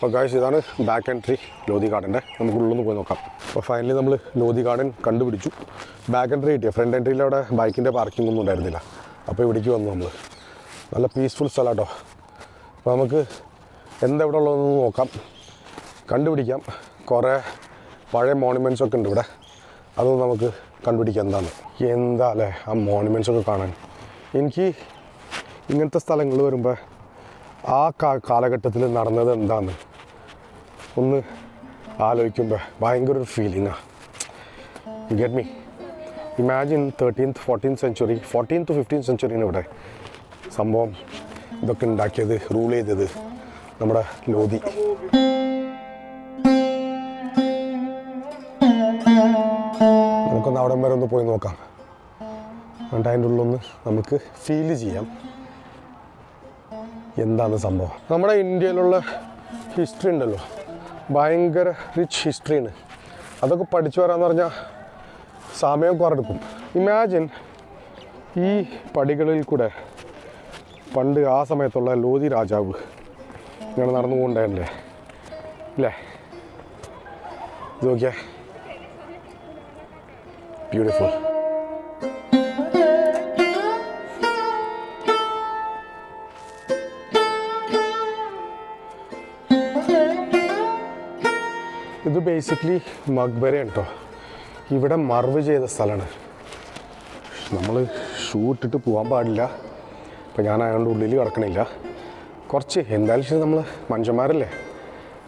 അപ്പോൾ ഗായ്സ് ഇതാണ് back entry Lodhi ഗാർഡൻ്റെ. നമുക്ക് ഉള്ളൊന്ന് പോയി നോക്കാം. അപ്പോൾ ഫൈനലി നമ്മൾ ലോധി ഗാർഡൻ കണ്ടുപിടിച്ചു. ബാക്ക് എൻട്രി കിട്ടിയ ഫ്രണ്ട് എൻട്രിയിൽ അവിടെ ബൈക്കിൻ്റെ പാർക്കിംഗ് ഒന്നും ഉണ്ടായിരുന്നില്ല. അപ്പോൾ ഇവിടേക്ക് വന്നു നമ്മൾ. നല്ല പീസ്ഫുൾ സ്ഥലം കേട്ടോ. അപ്പോൾ നമുക്ക് എന്താ ഇവിടെ ഉള്ളതെന്ന് നോക്കാം, കണ്ടുപിടിക്കാം. കുറേ പഴയ മോണുമെൻറ്റ്സ് ഒക്കെ ഉണ്ട് ഇവിടെ. അതൊന്നും നമുക്ക് കണ്ടുപിടിക്കാം എന്താ അല്ലേ ആ മോണുമെൻറ്റ്സ് ഒക്കെ കാണാൻ. എനിക്ക് ഇങ്ങനത്തെ സ്ഥലങ്ങൾ വരുമ്പോൾ ആ കാലഘട്ടത്തിൽ നടന്നത് എന്താണെന്ന് ഒന്ന് ആലോചിക്കുമ്പോൾ ഭയങ്കര ഒരു ഫീലിംഗാണ്. You get me? Imagine 13th 14th century 14th to 15th century ഇവിടെ സംഭവം ഇതൊക്കെ ഉണ്ടാക്കിയത്, റൂൾ ചെയ്തത് നമ്മുടെ ലോധി. നമുക്കൊന്ന് അവിടെ വരെ ഒന്ന് പോയി നോക്കാം. എന്നിട്ട് അതിൻ്റെ ഉള്ളൊന്ന് നമുക്ക് ഫീൽ ചെയ്യാം എന്താണ് സംഭവം. നമ്മുടെ ഇന്ത്യയിലുള്ള ഹിസ്റ്ററി ഉണ്ടല്ലോ, ഭയങ്കര റിച്ച് ഹിസ്റ്ററിയാണ്. അതൊക്കെ പഠിച്ചു വരാമെന്ന് പറഞ്ഞാൽ സമയം കുറെടുക്കും. ഇമാജിൻ ഈ പടികളിൽ കൂടെ പണ്ട് ആ സമയത്തുള്ള ലോധി രാജാവ് ഇങ്ങനെ നടന്നു പോകണ്ടല്ലേ അല്ലേ? ഇത് നോക്കിയേ, ബ്യൂട്ടിഫുൾ. ഇത് ബേസിക്കലി മക്ബറയാണ് കേട്ടോ. ഇവിടെ മർവ് ചെയ്ത സ്ഥലമാണ്. നമ്മൾ ഷൂ ഇട്ടിട്ട് പോകാൻ പാടില്ല. ഇപ്പം ഞാൻ അതുകൊണ്ട് ഉള്ളിൽ കിടക്കണില്ല. കുറച്ച് എന്തായാലും ശരി, നമ്മൾ മനുഷ്യന്മാരല്ലേ,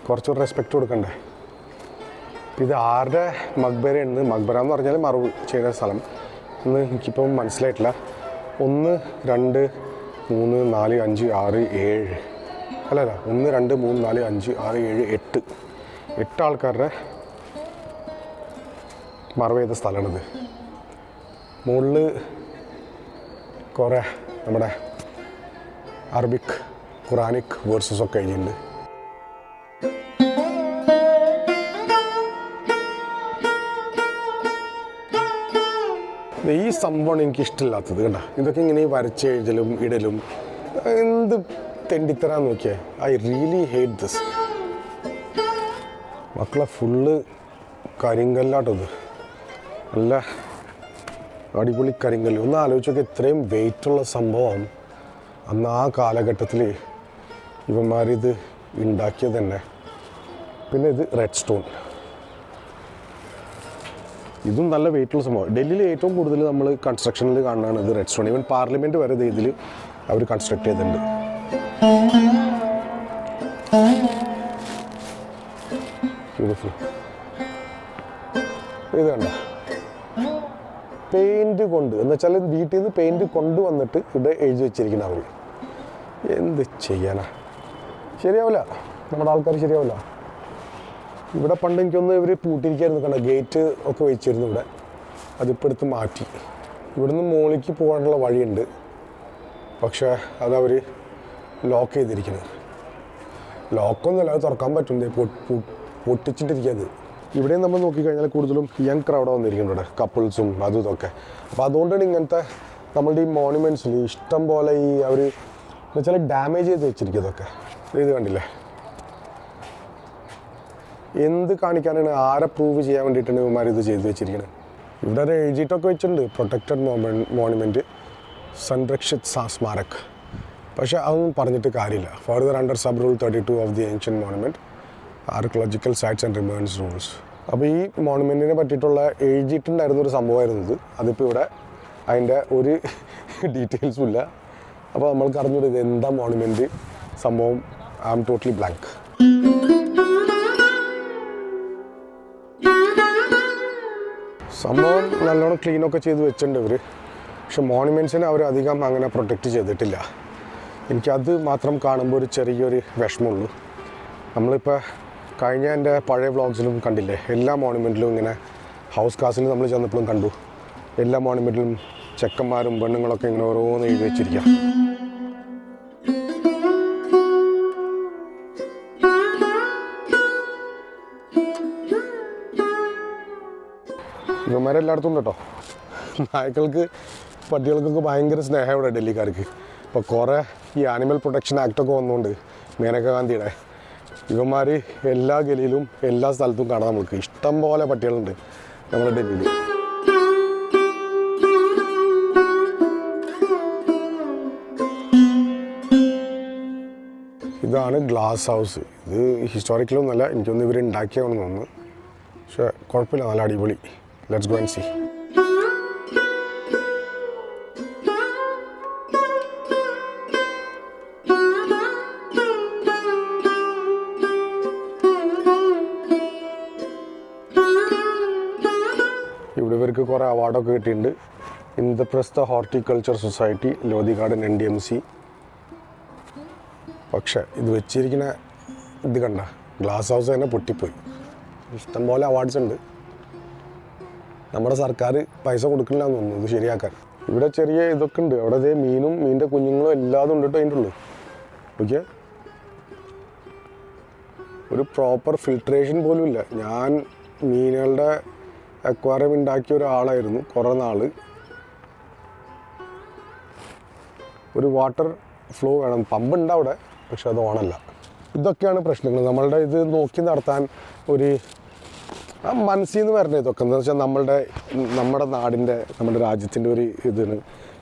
കുറച്ചൊരു റെസ്പെക്റ്റ് കൊടുക്കണ്ടേ. ഇത് ആരുടെ മക്ബറയാണ്? മക്ബറ എന്ന് പറഞ്ഞാൽ മറവ് ചെയ്യുന്ന സ്ഥലം എന്ന് എനിക്കിപ്പം മനസ്സിലായിട്ടില്ല. 1 2 3 4 5 6 7 അല്ലല്ല 1 2 3 4 5 6 7 8 ആൾക്കാരുടെ മറവ് ചെയ്ത സ്ഥലമാണിത്. മുകളിൽ കുറേ നമ്മുടെ അറബിക് ഖുറാനിക് വേഴ്സസ് ഒക്കെ എഴുതിയിട്ടുണ്ട്. ഈ സംഭവമാണ് എനിക്ക് ഇഷ്ടമില്ലാത്തത്. കണ്ട, ഇതൊക്കെ ഇങ്ങനെ വരച്ചെഴുതലും ഇടലും എന്ത് തെണ്ടിത്തരാന്ന് നോക്കിയേ. I really hate this. മക്കളെ ഫുള്ള് കരിങ്കല്ലാട്ടത്, നല്ല അടിപൊളി കരിങ്കല്ല്. ഒന്ന് ആലോചിച്ചൊക്കെ, ഇത്രയും വെയിറ്റുള്ള സംഭവം അന്ന് ആ കാലഘട്ടത്തിൽ ഇവന്മാരിത് ഉണ്ടാക്കിയത് തന്നെ. പിന്നെ ഇത് റെഡ് സ്റ്റോൺ, ഇതും നല്ല വെയിറ്റുള്ള സംഭവം. ഡൽഹിയിൽ ഏറ്റവും കൂടുതൽ നമ്മൾ കൺസ്ട്രക്ഷനിൽ കാണുന്നതാണ് ഇത് റെഡ് സ്റ്റോൺ. ഈവൻ പാർലമെൻറ്റ് വരെ ഇതിൽ അവർ കൺസ്ട്രക്ട് ചെയ്തിട്ടുണ്ട്. ബ്യൂട്ടിഫുൾ. ഇത് കണ്ട, പെയിൻറ്റ് കൊണ്ട് എന്ന് വെച്ചാൽ വീട്ടിൽ നിന്ന് പെയിൻറ്റ് കൊണ്ടുവന്നിട്ട് ഇവിടെ എഴുതി വെച്ചിരിക്കണം അവർ. എന്ത് ചെയ്യാനാ, ശരിയാവില്ല, നമ്മുടെ ആൾക്കാർ ശരിയാവില്ല. ഇവിടെ പണ്ട് എനിക്കൊന്ന് ഇവർ പൂട്ടിയിരിക്കായിരുന്നു, കണ്ട ഗേറ്റ് ഒക്കെ വെച്ചിരുന്നു ഇവിടെ. അതിപ്പോൾ എടുത്ത് മാറ്റി. ഇവിടുന്ന് മുകളിലേക്ക് പോകാനുള്ള വഴിയുണ്ട്, പക്ഷേ അതവർ ലോക്ക് ചെയ്തിരിക്കുന്നത്. ലോക്കൊന്നുമല്ല, അത് തുറക്കാൻ പറ്റും, പൊട്ടിച്ചിട്ടിരിക്കുന്നത്. ഇവിടെയും നമ്മൾ നോക്കിക്കഴിഞ്ഞാൽ കൂടുതലും യങ് ക്രൗഡ് വന്നിരിക്കുന്നുണ്ട്, കപ്പിൾസും അതും ഇതൊക്കെ. അപ്പോൾ അതുകൊണ്ടാണ് ഇങ്ങനത്തെ നമ്മളുടെ ഈ മോണുമെൻറ്റ്സിൽ ഇഷ്ടം പോലെ ഈ അവർ എന്ന് വെച്ചാൽ ഡാമേജ് ചെയ്ത് വെച്ചിരിക്കുന്നതൊക്കെ. ഇത് കണ്ടില്ലേ, എന്ത് കാണിക്കാനാണ്, ആരെ പ്രൂവ് ചെയ്യാൻ വേണ്ടിയിട്ടാണ് ഇവന്മാർ ഇത് ചെയ്ത് വെച്ചിരിക്കുന്നത്. ഇവിടെ ഒരു എഴുതിയിട്ടൊക്കെ വെച്ചിട്ടുണ്ട്, പ്രൊട്ടക്റ്റഡ് മോണുമെൻറ്റ് സംരക്ഷിത് സ്മാരക്. പക്ഷേ അതൊന്നും പറഞ്ഞിട്ട് കാര്യമില്ല. Further under sub rule 32 of the ancient monument archaeological sites and remains rules. അപ്പോൾ ഈ മോണുമെൻറ്റിനെ പറ്റിയിട്ടുള്ള എഴുതിയിട്ടുണ്ടായിരുന്നൊരു സംഭവമായിരുന്നു ഇത്. അതിപ്പോൾ ഇവിടെ അതിൻ്റെ ഒരു ഡീറ്റെയിൽസും ഇല്ല. അപ്പോൾ നമ്മൾക്ക് അറിഞ്ഞൂടെ ഇത് എന്താ മോണുമെൻറ്റ് സംഭവം. I am totally blank. സംഭവം നല്ലോണം ക്ലീനൊക്കെ ചെയ്ത് വെച്ചിട്ടുണ്ട് ഇവർ. പക്ഷെ മോണുമെൻറ്റ്സിനെ അവർ അധികം അങ്ങനെ പ്രൊട്ടക്റ്റ് ചെയ്തിട്ടില്ല. എനിക്കത് മാത്രം കാണുമ്പോൾ ഒരു ചെറിയൊരു വിഷമമുള്ളൂ. നമ്മളിപ്പോൾ കഴിഞ്ഞ എൻ്റെ പഴയ വ്ളോഗ്സിലും കണ്ടില്ലേ, എല്ലാ മോണുമെൻറ്റിലും ഇങ്ങനെ ഹൗസ് കാസിൽ നമ്മൾ ചെന്നപ്പോഴും കണ്ടു, എല്ലാ മോണുമെൻറ്റിലും ചെക്കന്മാരും പെണ്ണുങ്ങളൊക്കെ ഇങ്ങനെ ഓരോന്ന് എഴുതി വെച്ചിരിക്കുക. ഇവന്മാരെല്ലായിടത്തും ഉണ്ട് കേട്ടോ. നായ്ക്കൾക്ക് പട്ടികൾക്കൊക്കെ ഭയങ്കര സ്നേഹം ഇവിടെ ഡൽഹിക്കാർക്ക്. ഇപ്പോൾ കുറേ ഈ ആനിമൽ പ്രൊട്ടക്ഷൻ ആക്റ്റൊക്കെ വന്നുകൊണ്ട് മേനകാ ഗാന്ധിയുടെ ഇവന്മാർ എല്ലാ ഗലിയിലും എല്ലാ സ്ഥലത്തും കാണാം. നമുക്ക് ഇഷ്ടം പോലെ പട്ടികളുണ്ട് നമ്മുടെ ഡൽഹിയിൽ. ഇതാണ് ഗ്ലാസ് ഹൗസ്. ഇത് ഹിസ്റ്റോറിക്കലൊന്നുമല്ല, എനിക്കൊന്ന് ഇവർ ഉണ്ടാക്കിയാണെന്ന് തോന്നുന്നു. പക്ഷേ കുഴപ്പമില്ല, നല്ല അടിപൊളി. Let's go and see. ഇവിടെ ഇവർക്ക് കുറേ അവാർഡൊക്കെ കിട്ടിയിട്ടുണ്ട്. Indraprastha horticulture society, Lodhi garden, NDMC. പക്ഷേ ഇത് വെച്ചിരിക്കുന്ന ഇത് കണ്ട, ഗ്ലാസ് ഹൗസ് തന്നെ പൊട്ടിപ്പോയി. ഇഷ്ടംപോലെ അവാർഡ്സ് ഉണ്ട്. നമ്മുടെ സർക്കാർ പൈസ കൊടുക്കില്ല എന്ന് തോന്നുന്നു ഇത് ശരിയാക്കാൻ. ഇവിടെ ചെറിയ ഇതൊക്കെ ഉണ്ട്. അവിടെ അതേ മീനും മീനിൻ്റെ കുഞ്ഞുങ്ങളും എല്ലാതും ഉണ്ട് കേട്ടോ അതിൻ്റെ ഉള്ളു. ഓക്കെ, ഒരു പ്രോപ്പർ ഫിൽട്രേഷൻ പോലും ഇല്ല. ഞാൻ മീനുകളുടെ അക്വാറിയം ഉണ്ടാക്കിയ ഒരാളായിരുന്നു കുറേ നാൾ. ഒരു വാട്ടർ ഫ്ലോ വേണം, പമ്പ് ഉണ്ട് അവിടെ, പക്ഷെ അത് ഓണല്ല. ഇതൊക്കെയാണ് പ്രശ്നങ്ങൾ. നമ്മളുടെ ഇത് നോക്കി നടത്താൻ ഒരു മനസ്സിൽ നിന്ന് വരണ ഇതൊക്കെ എന്താ വെച്ചാൽ നമ്മുടെ നാടിൻ്റെ നമ്മുടെ രാജ്യത്തിൻ്റെ ഒരു ഇതിന്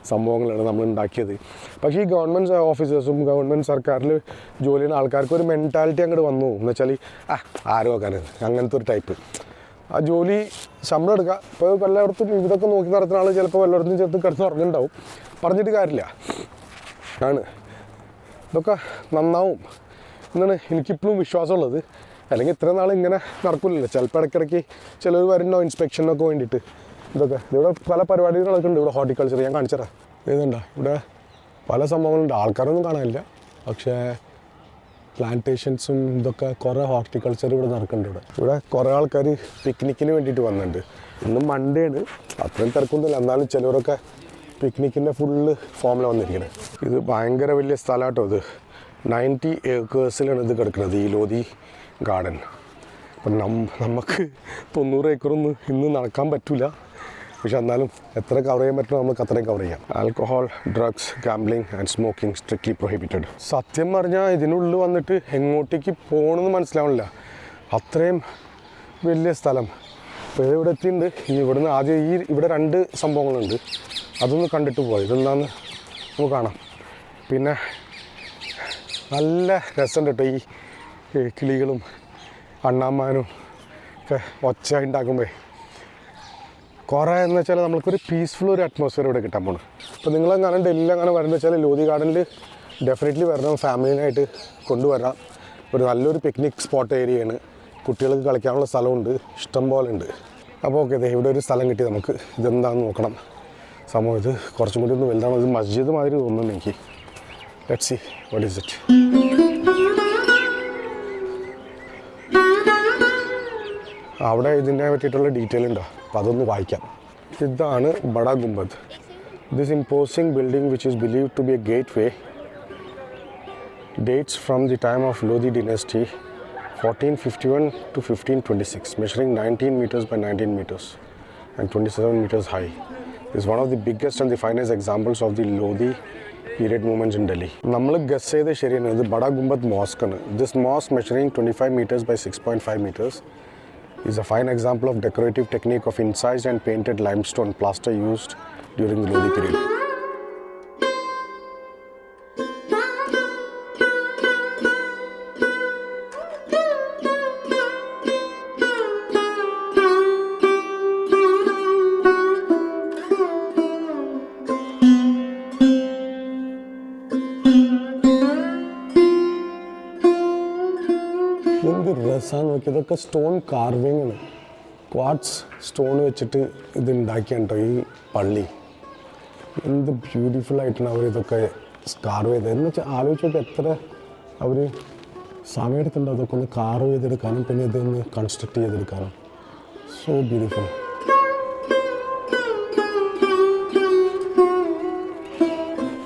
സംഭവങ്ങളാണ് നമ്മൾ ഉണ്ടാക്കിയത്. പക്ഷേ ഈ ഗവൺമെൻറ് ഓഫീസേഴ്സും ഗവൺമെൻറ് സർക്കാരിൽ ജോലി ചെയ്യുന്ന ആൾക്കാർക്ക് ഒരു മെൻറ്റാലിറ്റി അങ്ങോട്ട് വന്നു എന്ന് വെച്ചാൽ ആരും നോക്കാൻ അങ്ങനത്തെ ഒരു ടൈപ്പ്. ആ ജോലി ശമ്പളം എടുക്കുക. ഇപ്പോൾ എല്ലായിടത്തും ഇതൊക്കെ നോക്കി നടത്തുന്ന ആൾ ചിലപ്പോൾ എല്ലായിടത്തും ചേർത്ത് കിടന്ന് ഉറങ്ങുന്നുണ്ടാവും. പറഞ്ഞിട്ട് കാര്യമില്ല ആണ്. ഇതൊക്കെ നന്നാവും എന്നാണ് എനിക്കിപ്പോഴും വിശ്വാസമുള്ളത്. അല്ലെങ്കിൽ ഇത്രയും നാൾ ഇങ്ങനെ നടക്കില്ലല്ലോ. ചിലപ്പോൾ ഇടയ്ക്കിടയ്ക്ക് ചിലർ വരുന്നുണ്ടാവും ഇൻസ്പെക്ഷനൊക്കെ വേണ്ടിയിട്ട്. ഇതൊക്കെ ഇവിടെ പല പരിപാടികളൊക്കെ ഉണ്ട്. ഇവിടെ ഹോർട്ടിക്കൾച്ചർ ഞാൻ കാണിച്ചുതരാം. ഇതുണ്ടോ, ഇവിടെ പല സംഭവങ്ങളുണ്ട്. ആൾക്കാരൊന്നും കാണാനില്ല, പക്ഷേ പ്ലാന്റേഷൻസും ഇതൊക്കെ കുറേ ഹോർട്ടിക്കൾച്ചർ ഇവിടെ നടക്കുന്നുണ്ട്. ഇവിടെ കുറേ ആൾക്കാർ പിക്നിക്കിന് വേണ്ടിയിട്ട് വന്നിട്ടുണ്ട്. ഇന്നും മൺഡേ ആണ്, അത്രയും തിരക്കൊന്നുമില്ല. എന്നാലും ചിലവരൊക്കെ പിക്നിക്കിൻ്റെ ഫുള്ള് ഫോമിൽ വന്നിരിക്കുന്നത്. ഇത് ഭയങ്കര വലിയ സ്ഥലമാട്ടോ. ഇത് 90 ഏക്കേഴ്സിലാണ് ഇത് കിടക്കുന്നത്, ഈ ലോധി ഗാർഡൻ. അപ്പം നമുക്ക് 90 ഏക്കറൊന്നും ഇന്ന് നടക്കാൻ പറ്റില്ല. പക്ഷെ എന്നാലും എത്ര കവർ ചെയ്യാൻ പറ്റുമോ നമുക്ക് അത്രയും കവർ ചെയ്യാം. Alcohol, drugs, gambling and smoking strictly prohibited. സത്യം പറഞ്ഞാൽ ഇതിനുള്ളിൽ വന്നിട്ട് എങ്ങോട്ടേക്ക് പോകണമെന്ന് മനസ്സിലാവണില്ല, അത്രയും വലിയ സ്ഥലം. അപ്പോൾ ഇവിടെ എത്തിയിട്ടുണ്ട്. ഇവിടുന്ന് ആദ്യം ഇവിടെ 2 സംഭവങ്ങളുണ്ട്, അതൊന്ന് കണ്ടിട്ട് പോയി. ഇതെന്താണെന്ന് നമുക്ക് കാണാം. പിന്നെ നല്ല രസമുണ്ട് കേട്ടോ ഈ കിളികളും അണ്ണാമാനും ഒക്കെ ഒച്ച ഉണ്ടാക്കുമ്പോൾ. കുറേ എന്ന് വെച്ചാൽ നമ്മൾക്കൊരു പീസ്ഫുൾ ഒരു അറ്റ്മോസ്ഫിയർ ഇവിടെ കിട്ടാൻ പോകണം. അപ്പോൾ നിങ്ങളെങ്ങനെ ഡൽഹിയിൽ അങ്ങനെ വരുന്നത് വെച്ചാൽ ലോധി ഗാർഡനിൽ ഡെഫിനറ്റ്ലി വരണം. ഫാമിലിനായിട്ട് കൊണ്ടുവരാം. ഒരു നല്ലൊരു പിക്നിക് സ്പോട്ട് ഏരിയയാണ്. കുട്ടികൾക്ക് കളിക്കാനുള്ള സ്ഥലമുണ്ട്, ഇഷ്ടം പോലെ ഉണ്ട്. അപ്പോൾ ഓക്കെ, ഇവിടെ ഒരു സ്ഥലം കിട്ടി നമുക്ക്. ഇതെന്താണെന്ന് നോക്കണം. സംഭവം ഇത് കുറച്ചും കൂടി ഒന്ന് വലുതാണ്. ഇത് മസ്ജിദ് മാതിരി തോന്നുന്നുണ്ട് എനിക്ക്. Let's see what is it. അവിടെ ഇതിനെ പറ്റിയിട്ടുള്ള ഡീറ്റെയിൽ ഉണ്ടോ, അപ്പോൾ അതൊന്ന് വായിക്കാം. ഇതാണ് Bada Gumbad. This imposing building which is believed to be a gateway dates from the time of Lodhi dynasty 1451 to 1526, measuring 19 meters by 19 meters and 27 meters high. It is one of the biggest and the finest examples of the Lodhi period movements in Delhi. നമ്മൾ guess ചെയ്ത് ശരിയാണ്, ഇത് ബഡാ ഗുംബദ് mosque ആണ്. This mosque measuring 25 meters by 6.5 meters is a fine example of decorative technique of incised and painted limestone plaster used during the Lodhi period. എന്ത് രസമാണ് നോക്കിയത്. ഇതൊക്കെ stone carving ആണ്. ക്വാർട്സ് സ്റ്റോൺ വെച്ചിട്ട് ഇത് ഉണ്ടാക്കിയാണ് കേട്ടോ ഈ പള്ളി. എന്ത് ബ്യൂട്ടിഫുൾ ആയിട്ടാണ് അവർ ഇതൊക്കെ കാർവ് ചെയ്തത് എന്ന് വെച്ചാൽ ആലോചിച്ച് നോക്കി എത്ര അവർ സമയമെടുത്തിട്ടുണ്ടോ അതൊക്കെ ഒന്ന് കാർവ് ചെയ്തെടുക്കാനും പിന്നെ ഇതൊന്ന് കൺസ്ട്രക്ട് ചെയ്തെടുക്കാനും. So beautiful.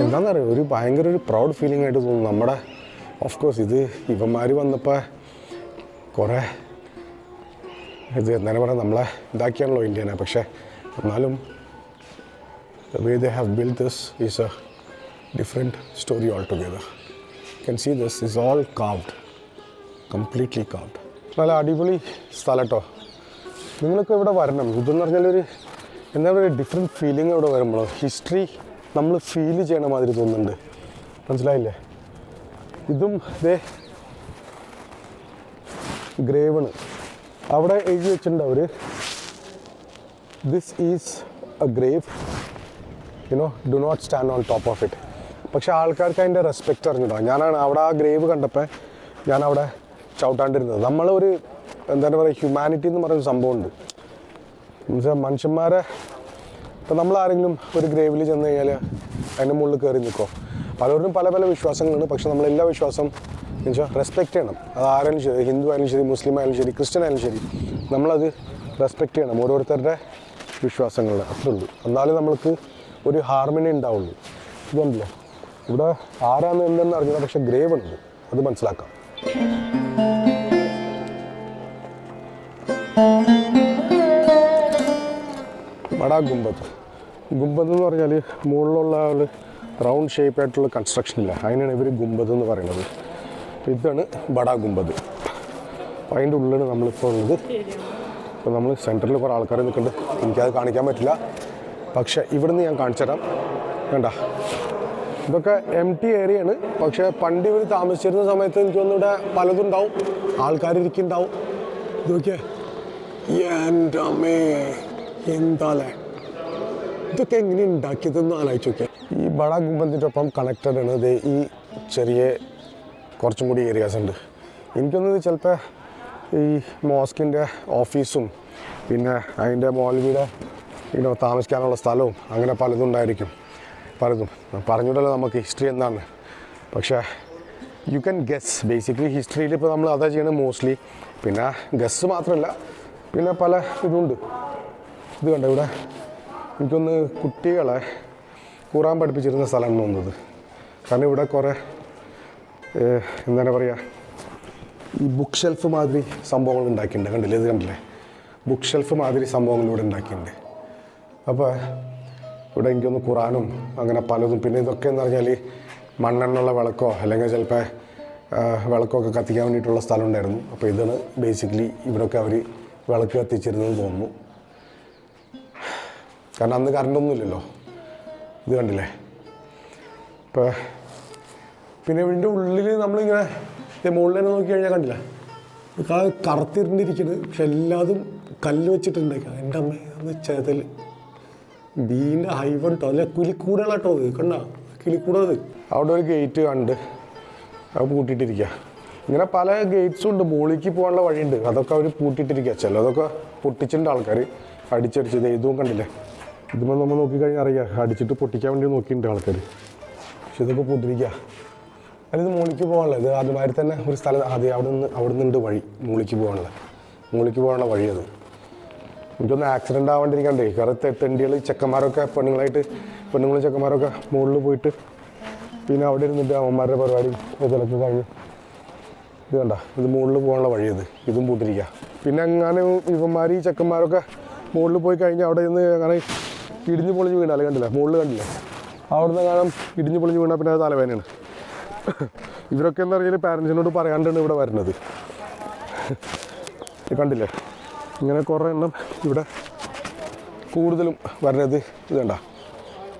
എന്താണെന്നറിയാം, ഒരു ഭയങ്കര ഒരു പ്രൗഡ് ഫീലിംഗ് ആയിട്ട് തോന്നുന്നു. നമ്മുടെ ഓഫ് കോഴ്സ് ഇത് ഇവന്മാർ വന്നപ്പോൾ കുറേ ഇത് എന്താണ് പറയുക, നമ്മളെ ഇതാക്കിയാണല്ലോ ഇന്ത്യനെ. പക്ഷേ എന്നാലും the way they have built this is a different story altogether. You can see this is all carved. Completely card. നല്ല അടിപൊളി സ്ഥലം കേട്ടോ. നിങ്ങളൊക്കെ ഇവിടെ വരണം. ഇതെന്ന് പറഞ്ഞാലൊരു എന്താ പറയുക, ഡിഫറെൻറ്റ് ഫീലിംഗ് ഇവിടെ വരുമ്പോൾ ഹിസ്റ്ററി നമ്മൾ ഫീൽ ചെയ്യണ മാതിരി തോന്നുന്നുണ്ട്. മനസ്സിലായില്ലേ? ഇതും ഇതേ ഗ്രേവാണ്. അവിടെ എഴുതി വെച്ചിട്ടുണ്ട് അവർ, this is a grave, you know do not stand on top of it. പക്ഷേ ആൾക്കാർക്ക് അതിൻ്റെ റെസ്പെക്റ്റ് അറിഞ്ഞിട്ടോ. ഞാനാണ് അവിടെ ആ ഗ്രേവ് കണ്ടപ്പോൾ ഞാൻ അവിടെ ചവിട്ടാണ്ടിരുന്നത്. നമ്മളൊരു എന്താണ് പറയുക, ഹ്യൂമാനിറ്റി എന്ന് പറയുന്ന സംഭവമുണ്ട്. എന്നുവെച്ചാൽ മനുഷ്യന്മാരെ ഇപ്പം നമ്മളാരെങ്കിലും ഒരു ഗ്രേവിൽ ചെന്ന് കഴിഞ്ഞാൽ അതിൻ്റെ മുകളിൽ കയറി നിൽക്കുമോ? പലരും പല പല വിശ്വാസങ്ങളാണ്. പക്ഷെ നമ്മളെല്ലാ വിശ്വാസം എന്നുവെച്ചാൽ റെസ്പെക്റ്റ് ചെയ്യണം. അത് ആരായാലും ശരി, ഹിന്ദു ആയാലും ശരി, മുസ്ലിം ആയാലും ശരി, ക്രിസ്ത്യൻ ആയാലും ശരി, നമ്മളത് റെസ്പെക്റ്റ് ചെയ്യണം. ഓരോരുത്തരുടെ വിശ്വാസങ്ങൾ അത്രേ ഉള്ളൂ. എന്നാലും നമ്മൾക്ക് ഒരു ഹാർമണി ഉണ്ടാവുള്ളൂ. ഇതുണ്ടല്ലോ, ഇവിടെ ആരാന്ന് എന്തെന്ന് അറിഞ്ഞാൽ പക്ഷെ ഗ്രേവ് ഉണ്ട്, അത് മനസ്സിലാക്കാം. ബഡാ ഗുംബദ്. ഗുംബദ് എന്ന് പറഞ്ഞാൽ മുകളിലുള്ള ഒരു റൗണ്ട് ഷേപ്പ് ആയിട്ടുള്ള കൺസ്ട്രക്ഷൻ ഇല്ല, അതിനാണ് ഇവർ ഗുംബദ് എന്ന് പറയുന്നത്. ഇതാണ് ബഡാ ഗുംബദ്. അപ്പോൾ അതിൻ്റെ ഉള്ളിലാണ് നമ്മളിപ്പോൾ ഉള്ളത്. അപ്പോൾ നമ്മൾ സെൻറ്ററിൽ കുറേ ആൾക്കാർ നിൽക്കുന്നുണ്ട്. എനിക്കത് കാണിക്കാൻ പറ്റില്ല, പക്ഷേ ഇവിടുന്ന് ഞാൻ കാണിച്ചു തരാം. വേണ്ട, ഇതൊക്കെ എം ടി ഏരിയയാണ്. പക്ഷേ പണ്ട് ഇവർ താമസിച്ചിരുന്ന സമയത്ത് എനിക്ക് തോന്നുന്നു ഇവിടെ പലതും ഉണ്ടാവും, ആൾക്കാരിക്കുന്നുണ്ടാവും. ഇത് നോക്കിയേ, എൻ്റെ അമ്മേ, എന്താല്ലേ ഇതൊക്കെ എങ്ങനെ ഉണ്ടാക്കിയതെന്ന് ആലോചിച്ച് നോക്കിയാൽ. ഈ ബഡാ ഗുംബദിൻ്റെ ഒപ്പം കണക്റ്റഡ് ആണ് ഇത് ഈ ചെറിയ കുറച്ചും കൂടി ഏരിയാസ് ഉണ്ട്. എനിക്കൊന്നത് ചിലപ്പോൾ ഈ മോസ്കിൻ്റെ ഓഫീസും പിന്നെ അതിൻ്റെ മൗലവിയുടെ താമസിക്കാനുള്ള സ്ഥലവും അങ്ങനെ പലതും ഉണ്ടായിരിക്കും. പലതും പറഞ്ഞിട്ടല്ലോ നമുക്ക് ഹിസ്റ്ററി എന്താണ്. പക്ഷേ യു ക്യാൻ ഗസ്. ബേസിക്കലി ഹിസ്റ്ററിയിൽ ഇപ്പോൾ നമ്മൾ അതാ ചെയ്യണത് മോസ്റ്റ്ലി. പിന്നെ ഗസ് മാത്രമല്ല, പിന്നെ പല ഇതുണ്ട്. ഇത് കണ്ടോ, ഇവിടെ എനിക്കൊന്ന് കുട്ടികളെ ഖുറാൻ പഠിപ്പിച്ചിരുന്ന സ്ഥലമാണ് തോന്നുന്നത്. കാരണം ഇവിടെ കുറേ എന്താണ് പറയുക, ഈ ബുക്ക് ഷെൽഫ് മാതിരി സംഭവങ്ങൾ ഉണ്ടാക്കിയിട്ടുണ്ട്. കണ്ടില്ലേ, ഇത് കണ്ടില്ലേ, ബുക്ക് ഷെൽഫ് മാതിരി സംഭവങ്ങൾ ഇവിടെ ഉണ്ടാക്കിയിട്ടുണ്ട്. അപ്പോൾ ഇവിടെ എനിക്കൊന്ന് ഖുറാനും അങ്ങനെ പലതും. പിന്നെ ഇതൊക്കെ എന്ന് പറഞ്ഞാൽ മണ്ണെണ്ണുള്ള വിളക്കോ അല്ലെങ്കിൽ ചിലപ്പോൾ വിളക്കൊക്കെ കത്തിക്കാൻ വേണ്ടിയിട്ടുള്ള സ്ഥലം ഉണ്ടായിരുന്നു. അപ്പോൾ ഇതാണ് ബേസിക്കലി ഇവിടെയൊക്കെ അവർ വിളക്ക് കത്തിച്ചിരുന്നതെന്ന് തോന്നുന്നു. കാരണം അന്ന് കറണ്ടൊന്നുമില്ലല്ലോ. ഇത് കണ്ടില്ലേ. ഇപ്പോൾ പിന്നെ ഇതിൻ്റെ ഉള്ളിൽ നമ്മളിങ്ങനെ മുകളിൽ തന്നെ നോക്കി കഴിഞ്ഞാൽ കണ്ടില്ല, കറുത്തിരുണ്ടിരിക്കുന്നത്. പക്ഷെ എല്ലാതും കല്ല് വെച്ചിട്ടുണ്ടാക്കുക. എൻ്റെ അമ്മ അന്ന് ചെതൽ ബീൻ്റെ ഹൈവൺ കേട്ടോ, അല്ല കിളിക്കൂടുകളാട്ടോ. അത് കണ്ട കിളിക്കൂടത്. അവിടെ ഒരു ഗേറ്റ് കണ്ട് അത് പൂട്ടിയിട്ടിരിക്കുക. ഇങ്ങനെ പല ഗേറ്റ്സും ഉണ്ട്. മുകളിലേക്ക് പോകാനുള്ള വഴിയുണ്ട്, അതൊക്കെ അവർ പൂട്ടിയിട്ടിരിക്കുക. ചിലതൊക്കെ പൊട്ടിച്ചിട്ടുണ്ട് ആൾക്കാർ അടിച്ചടിച്ചത്. ഇതും കണ്ടില്ലേ, ഇതുമ്പോൾ നമ്മൾ നോക്കിക്കഴിഞ്ഞാൽ അറിയാം, അടിച്ചിട്ട് പൊട്ടിക്കാൻ വേണ്ടി നോക്കിയിട്ടുണ്ട് ആൾക്കാർ. പക്ഷെ ഇതൊക്കെ പൂട്ടിരിക്കുക. അതിന് മുകളിലേക്ക് പോകാനുള്ളത് ഇത് അതുമാതിരി തന്നെ ഒരു സ്ഥലം ആദ്യം അവിടെ നിന്നുണ്ട് വഴി മുകളിലേക്ക് പോകാനുള്ള വഴി. അത് എനിക്കൊന്ന് ആക്സിഡൻ്റ് ആവാണ്ടിരിക്കണ്ടേ. കാരണം തെണ്ടികൾ ചെക്കന്മാരൊക്കെ പെണ്ണുങ്ങളും ചെക്കന്മാരൊക്കെ മുകളിൽ പോയിട്ട് പിന്നെ അവിടെ ഇരുന്നിട്ട് അമ്മമാരുടെ പരിപാടി ഇതൊക്കെ കഴിഞ്ഞ്. ഇത് കണ്ട, ഇത് മുകളിൽ പോകാനുള്ള വഴി. ഇതും പൂട്ടിരിക്കുക. പിന്നെ അങ്ങനെ ഇവന്മാർ ഈ ചെക്കന്മാരൊക്കെ മുകളിൽ പോയി കഴിഞ്ഞാൽ അവിടെ നിന്ന് അങ്ങനെ ഇടിഞ്ഞ് പൊളിഞ്ഞ് വീണാൽ കണ്ടില്ല, മുകളിൽ കണ്ടില്ലേ, അവിടെ നിന്ന് കാണാൻ ഇടിഞ്ഞ് പൊളിഞ്ഞ് വീണാൽ പിന്നെ അത് തലവേദനയാണ്. ഇവരൊക്കെ എന്താ പറഞ്ഞാൽ പാരൻസിനോട് പറയാണ്ടാണ് ഇവിടെ വരുന്നത്. കണ്ടില്ലേ, ഇങ്ങനെ കുറേ എണ്ണം ഇവിടെ കൂടുതലും വരുന്നത്. ഇത് കണ്ട,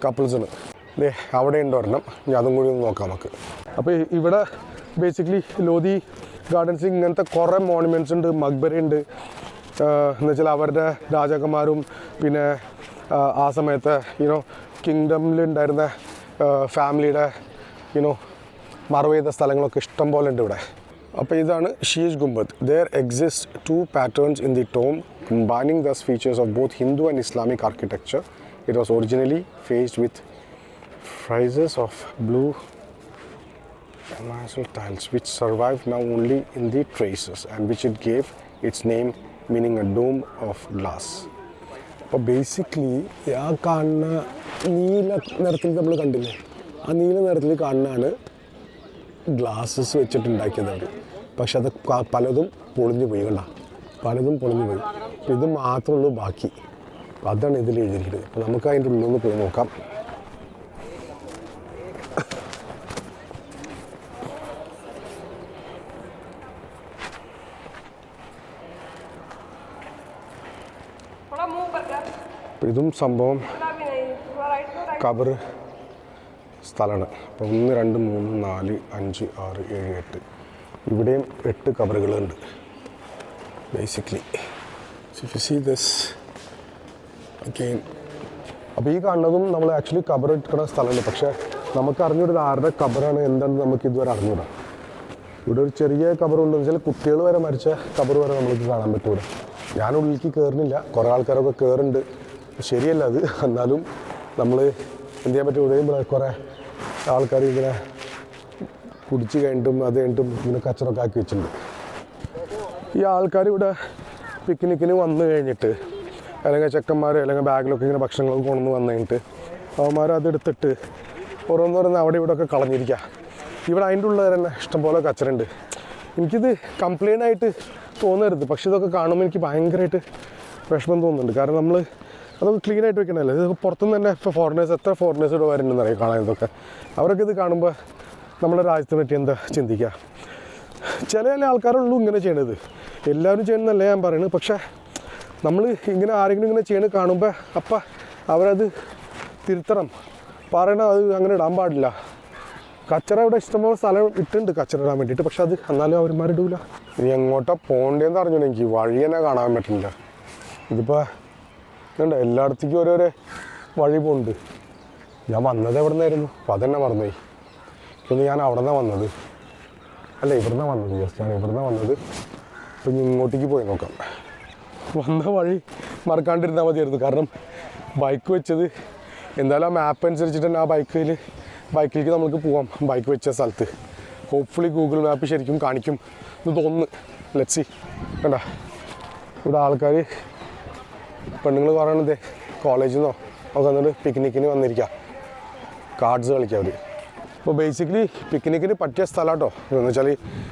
കപ്പിൾസാണ്. അല്ലേ, അവിടെ ഉണ്ട് ഒരെണ്ണം. ഞാൻ അതും കൂടി ഒന്ന് നോക്കാം നമുക്ക്. അപ്പോൾ ഇവിടെ ബേസിക്കലി ലോധി ഗാർഡൻസ് ഇങ്ങനത്തെ കുറേ മോണുമെൻറ്റ്സ് ഉണ്ട്, മക്ബറയുണ്ട്. എന്നുവെച്ചാൽ അവരുടെ രാജാക്കന്മാരും പിന്നെ ആ സമയത്ത് കിങ്ഡമിലുണ്ടായിരുന്ന ഫാമിലിയുടെ മറവ് ചെയ്ത സ്ഥലങ്ങളൊക്കെ ഇഷ്ടം പോലെ ഉണ്ട് ഇവിടെ. അപ്പോൾ ഇതാണ് ഷീഷ് ഗുംബദ്. There exist two patterns in the tomb combining the features of both Hindu and Islamic architecture. It was originally faced with friezes of blue enamel tiles which survive now only in the traces and which it gave its name, meaning a dome of glass. അപ്പോൾ basically ആ കാണുന്ന നീല നിറത്തിൽ നമ്മൾ കണ്ടില്ലേ, ആ നീല നിറത്തിൽ കാണുന്നതാണ് ഗ്ലാസസ് വെച്ചിട്ടുണ്ടാക്കിയത് അവർ. പക്ഷെ അത് പലതും പൊളിഞ്ഞു പോയി. കണ്ട, പലതും പൊളിഞ്ഞു പോയി. ഇത് മാത്രമേ ഉള്ളൂ ബാക്കി. അതാണ് ഇതിൽ എഴുതിയിരിക്കുന്നത്. അപ്പോൾ നമുക്ക് അതിൻ്റെ ഉള്ളിലൊന്ന് പോയി നോക്കാം. ഇതും സംഭവം കബർ സ്ഥലമാണ്. അപ്പോൾ 1 2 3 4 5 6 7 8 ഇവിടെയും 8 കബറുകളുണ്ട് ബേസിക്കലി. See this again. അപ്പോൾ ഈ കാണുന്നതും നമ്മൾ ആക്ച്വലി കബർ ഇട്ടിക്കുന്ന സ്ഥലമാണ്. പക്ഷേ നമുക്ക് അറിഞ്ഞൂടത് ആരുടെ കബറാണ് എന്താണെന്ന് നമുക്ക് ഇതുവരെ അറിഞ്ഞൂടാ. ഇവിടെ ഒരു ചെറിയ കബറുണ്ടെന്ന് വെച്ചാൽ കുട്ടികൾ വരെ മരിച്ച കബർ വരെ നമുക്ക് കാണാൻ പറ്റൂല. ഞാൻ ഉള്ളിലേക്ക് കയറുന്നില്ല, കുറേ ആൾക്കാരൊക്കെ കയറുന്നുണ്ട്, ശരിയല്ല അത്. എന്നാലും നമ്മൾ എന്ത് ചെയ്യാൻ പറ്റും, ഇവിടെയും കുറേ ആൾക്കാർ ഇങ്ങനെ കുടിച്ച് കഴിഞ്ഞിട്ടും അത് കഴിഞ്ഞിട്ടും ഇങ്ങനെ കച്ചറൊക്കെ ആക്കി വെച്ചിട്ടുണ്ട്. ഈ ആൾക്കാർ ഇവിടെ പിക്നിക്കിന് വന്നു കഴിഞ്ഞിട്ട് അല്ലെങ്കിൽ ചെക്കന്മാർ അല്ലെങ്കിൽ ബാഗിലൊക്കെ ഇങ്ങനെ ഭക്ഷണങ്ങളൊക്കെ കൊണ്ടുവന്ന് വന്നു കഴിഞ്ഞിട്ട് അവന്മാർ അതെടുത്തിട്ട് ഓരോന്നോരോന്ന് അവിടെ ഇവിടെ ഒക്കെ കളഞ്ഞിരിക്കുക. ഇവിടെ അതിൻ്റെ ഉള്ളിൽ തന്നെ ഇഷ്ടംപോലെ കച്ചറുണ്ട്. എനിക്കിത് കംപ്ലൈൻ്റ് ആയിട്ട് തോന്നരുത്, പക്ഷെ ഇതൊക്കെ കാണുമ്പോൾ എനിക്ക് ഭയങ്കരമായിട്ട് വിഷമം തോന്നുന്നുണ്ട്. കാരണം നമ്മൾ അതൊക്കെ ക്ലീനായിട്ട് വെക്കണമല്ലോ. ഇത് പുറത്തുനിന്ന് തന്നെ ഇപ്പോൾ ഫോറിനേഴ്സ് എത്ര ഫോറിനേഴ്സ് ഇവിടെ വരുന്നുണ്ടെന്ന് അറിയാം കാണാൻ. ഇതൊക്കെ അവരൊക്കെ ഇത് കാണുമ്പോൾ നമ്മുടെ രാജ്യത്തെ പറ്റി എന്താ ചിന്തിക്കുക. ചില ആൾക്കാരുള്ളൂ ഇങ്ങനെ ചെയ്യണത്, എല്ലാവരും ചെയ്യണമെന്നല്ല ഞാൻ പറയുന്നത്. പക്ഷേ നമ്മൾ ഇങ്ങനെ ആരെങ്കിലും ഇങ്ങനെ ചെയ്യണത് കാണുമ്പോൾ അപ്പം അവരത് തിരുത്തണം, പറയണം, അത് അങ്ങനെ ഇടാൻ പാടില്ല. കച്ചറ ഇവിടെ ഇഷ്ടംപോലെ സ്ഥലം ഇട്ടുണ്ട് കച്ചറ ഇടാൻ വേണ്ടിയിട്ട്, പക്ഷെ അത് എന്നാലും അവന്മാരിടൂല. ഇനി എങ്ങോട്ടാണ് പോകേണ്ടതെന്ന് അറിഞ്ഞോളൂ, എനിക്ക് വഴി തന്നെ കാണാൻ പറ്റുന്നില്ല. ഇതിപ്പോൾ ഇതുണ്ട്, എല്ലായിടത്തേക്കും ഓരോരോ വഴി പോകുന്നുണ്ട്. ഞാൻ വന്നത് എവിടെ നിന്നായിരുന്നു, അപ്പോൾ അതെന്നെ മറന്നുപോയി. ഇപ്പം ഞാൻ അവിടെ നിന്നാണ് വന്നത്, അല്ല ഇവിടുന്നാണ് വന്നത്, ജസ്റ്റ് ഞാൻ ഇവിടുന്നാണ് വന്നത്. ഇപ്പം ഇനി ഇങ്ങോട്ടേക്ക് പോയി നോക്കാം. വന്ന വഴി മറക്കാണ്ടിരുന്നാൽ മതിയായിരുന്നു. കാരണം ബൈക്ക് വെച്ചത് എന്തായാലും ആ മാപ്പ് അനുസരിച്ചിട്ട് തന്നെ ആ ബൈക്കിലേക്ക് നമുക്ക് പോവാം. ബൈക്ക് വെച്ച സ്ഥലത്ത് ഹോപ്പ്ഫുള്ളി ഗൂഗിൾ മാപ്പ് ശരിക്കും കാണിക്കും എന്ന് തോന്നുന്നു. Let's see. കണ്ട ഇവിടെ ആൾക്കാർ പെണ്ണുങ്ങൾ പറയണത് കോളേജിൽ നിന്നോ ഒക്കെ വന്നിട്ട് പിക്നിക്കിന് വന്നിരിക്കുക, കാർഡ്സ് കളിക്കുക അവർ. അപ്പോൾ ബേസിക്കലി പിക്നിക്കിന് പറ്റിയ സ്ഥലം കേട്ടോ. എന്ന് വെച്ചാൽ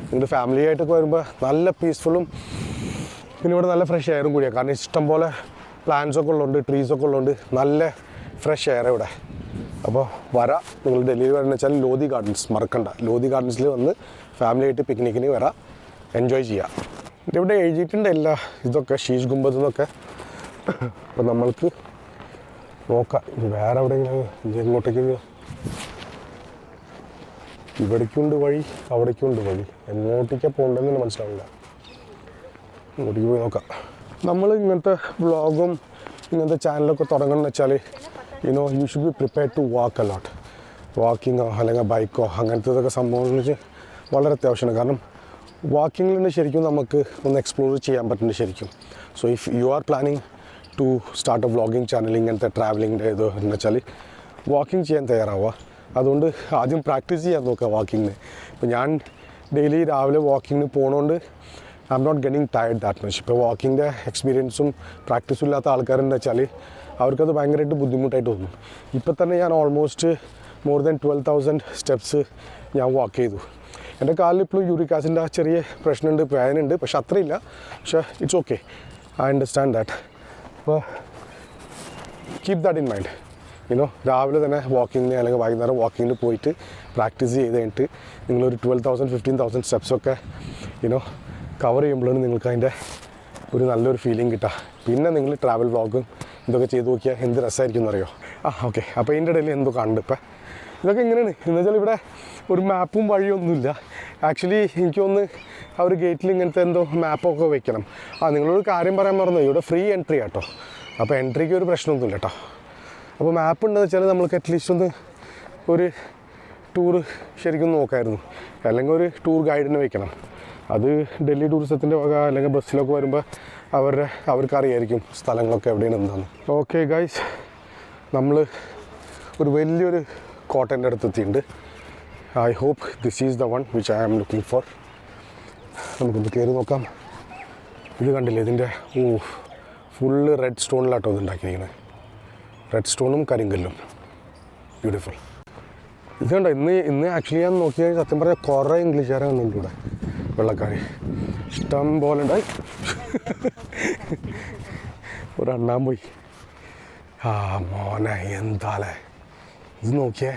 നിങ്ങളുടെ ഫാമിലി ആയിട്ടൊക്കെ വരുമ്പോൾ നല്ല പീസ്ഫുള്ളും പിന്നെ ഇവിടെ നല്ല ഫ്രഷ് എയറും കൂടിയാണ്. കാരണം ഇഷ്ടംപോലെ പ്ലാന്റ്സൊക്കെ ഉള്ളതുകൊണ്ട് ട്രീസൊക്കെ ഉള്ളതുകൊണ്ട് നല്ല ഫ്രഷ് എയർ ഇവിടെ. അപ്പോൾ നിങ്ങൾ ഡൽഹിയിൽ വരുന്ന വെച്ചാൽ ലോധി ഗാർഡൻസ് മറക്കണ്ട. ലോധി ഗാർഡൻസിൽ വന്ന് ഫാമിലി ആയിട്ട് പിക്നിക്കിന് വരാം, എൻജോയ് ചെയ്യാം. ഇവിടെ എഴുതിയിട്ടുണ്ട് എല്ലാ ഇതൊക്കെ ഷീഷ് ഗുംബദ് എന്നൊക്കെ. അപ്പോൾ നമ്മൾക്ക് നോക്കാം ഇത് വേറെ എവിടെയെങ്കിലും എങ്ങോട്ടേക്ക്. ഇവിടേക്കുണ്ട് വഴി, അവിടേക്കുണ്ട് വഴി, എങ്ങോട്ടേക്കാണ് പോകേണ്ടതെന്ന് തന്നെ മനസ്സിലാവില്ല. ഇങ്ങോട്ടേക്ക് പോയി നോക്കാം. നമ്മൾ ഇങ്ങനത്തെ വ്ളോഗും ഇങ്ങനത്തെ ചാനലൊക്കെ തുടങ്ങണമെന്ന് വെച്ചാൽ you should be prepared to walk a lot. വാക്കിങ്ങോ അല്ലെങ്കിൽ ബൈക്കോ അങ്ങനത്തെ സംഭവങ്ങൾ വളരെ അത്യാവശ്യമാണ്. കാരണം വാക്കിങ്ങിൽ തന്നെ ശരിക്കും നമുക്ക് ഒന്ന് എക്സ്പ്ലോർ ചെയ്യാൻ പറ്റുന്നുണ്ട് ശരിക്കും. So if you are planning to start a vlogging channel ഇങ്ങനത്തെ ട്രാവലിങ്ങിൻ്റെ ഇത് എന്ന് വെച്ചാൽ വാക്കിംഗ് ചെയ്യാൻ തയ്യാറാവുക. അതുകൊണ്ട് ആദ്യം പ്രാക്ടീസ് ചെയ്യാൻ നോക്കുക വാക്കിങ്ങിന്. ഇപ്പോൾ ഞാൻ ഡെയിലി രാവിലെ വാക്കിങ്ങിന് പോകണോണ്ട് I am not getting tired that much. ഇപ്പോൾ വാക്കിങ്ങിൻ്റെ എക്സ്പീരിയൻസും പ്രാക്ടീസും ഇല്ലാത്ത ആൾക്കാരെന്ന് വെച്ചാൽ അവർക്കത് ഭയങ്കരമായിട്ട് ബുദ്ധിമുട്ടായിട്ട് തോന്നും. ഇപ്പോൾ തന്നെ ഞാൻ ഓൾമോസ്റ്റ് മോർ ദാൻ 12,000 സ്റ്റെപ്സ് ഞാൻ വാക്ക് ചെയ്തു. എൻ്റെ കാലിൽ ഇപ്പോഴും യൂറിക് ആസിഡിൻ്റെ ആ ചെറിയ പ്രശ്നമുണ്ട്, വേദനയുണ്ട്, പക്ഷെ അത്രയില്ല. പക്ഷേ it's okay, I understand that. അപ്പോൾ കീപ് ദാറ്റ് ഇൻ മൈൻഡ്. രാവിലെ തന്നെ വാക്കിങ്ങിന് അല്ലെങ്കിൽ വൈകുന്നേരം വാക്കിങ്ങിന് പോയിട്ട് പ്രാക്ടീസ് ചെയ്ത് കഴിഞ്ഞിട്ട് നിങ്ങളൊരു 12,000 15,000 സ്റ്റെപ്സൊക്കെ കവർ ചെയ്യുമ്പോഴാണ് നിങ്ങൾക്ക് അതിൻ്റെ ഒരു നല്ലൊരു ഫീലിംഗ് കിട്ടുക. പിന്നെ നിങ്ങൾ ട്രാവൽ വ്ളോഗും ഇതൊക്കെ ചെയ്ത് നോക്കിയാൽ എന്ത് രസമായിരിക്കും എന്നറിയോ. ഓക്കെ. അപ്പോൾ ഇതിൻ്റെ ഇടയിൽ എന്തോ കണ്ട് ഇപ്പം ഇതൊക്കെ എങ്ങനെയാണ് എന്ന് വെച്ചാൽ ഇവിടെ ഒരു മാപ്പും വഴിയൊന്നുമില്ല. ആക്ച്വലി എനിക്ക് തോന്നുന്നു ആ ഒരു ഗേറ്റിൽ ഇങ്ങനത്തെ എന്തോ മാപ്പൊക്കെ വെക്കണം. നിങ്ങളൊരു കാര്യം പറയാൻ മറന്നു, ഇവിടെ ഫ്രീ എൻട്രി ആട്ടോ. അപ്പോൾ എൻട്രിക്ക് ഒരു പ്രശ്നമൊന്നുമില്ല കേട്ടോ. അപ്പോൾ മാപ്പ് ഉണ്ടെന്ന് വെച്ചാൽ നമ്മൾക്ക് അറ്റ്ലീസ്റ്റ് ഒന്ന് ഒരു ടൂറ് ശരിക്കും നോക്കായിരുന്നു, അല്ലെങ്കിൽ ഒരു ടൂർ ഗൈഡിനെ വെക്കണം. അത് ഡൽഹി ടൂറിസത്തിൻ്റെ വക അല്ലെങ്കിൽ ബസ്സിലൊക്കെ വരുമ്പോൾ അവർക്കറിയായിരിക്കും സ്ഥലങ്ങളൊക്കെ എവിടെയാണ് എന്താണെന്ന്. ഓക്കെ ഗൈസ്, നമ്മൾ ഒരു വലിയൊരു കോട്ടൻ്റെ അടുത്തെത്തിയിട്ടുണ്ട്. I hope this is the one which I am looking for. നമുക്കൊന്ന് കയറി നോക്കാം. ഇത് കണ്ടില്ലേ, ഇതിൻ്റെ ഫുള്ള് റെഡ് സ്റ്റോണിലാട്ടോ ഇത് ഉണ്ടാക്കിയിരിക്കുന്നത്. റെഡ് സ്റ്റോണും കരിങ്കല്ലും, ബ്യൂട്ടിഫുൾ. ഇത് കണ്ടോ, ഇന്ന് ആക്ച്വലി ഞാൻ നോക്കിയാൽ സത്യം പറഞ്ഞാൽ കുറേ ഇംഗ്ലീഷുകാരെ വന്നിട്ടുണ്ട് ഇവിടെ. വെള്ളക്കാർ ഇഷ്ടം പോലെ ഉണ്ടായി. ഒരെണ്ണാൻ പോയി. മോനെ എന്താലേ ഇത് നോക്കിയേ,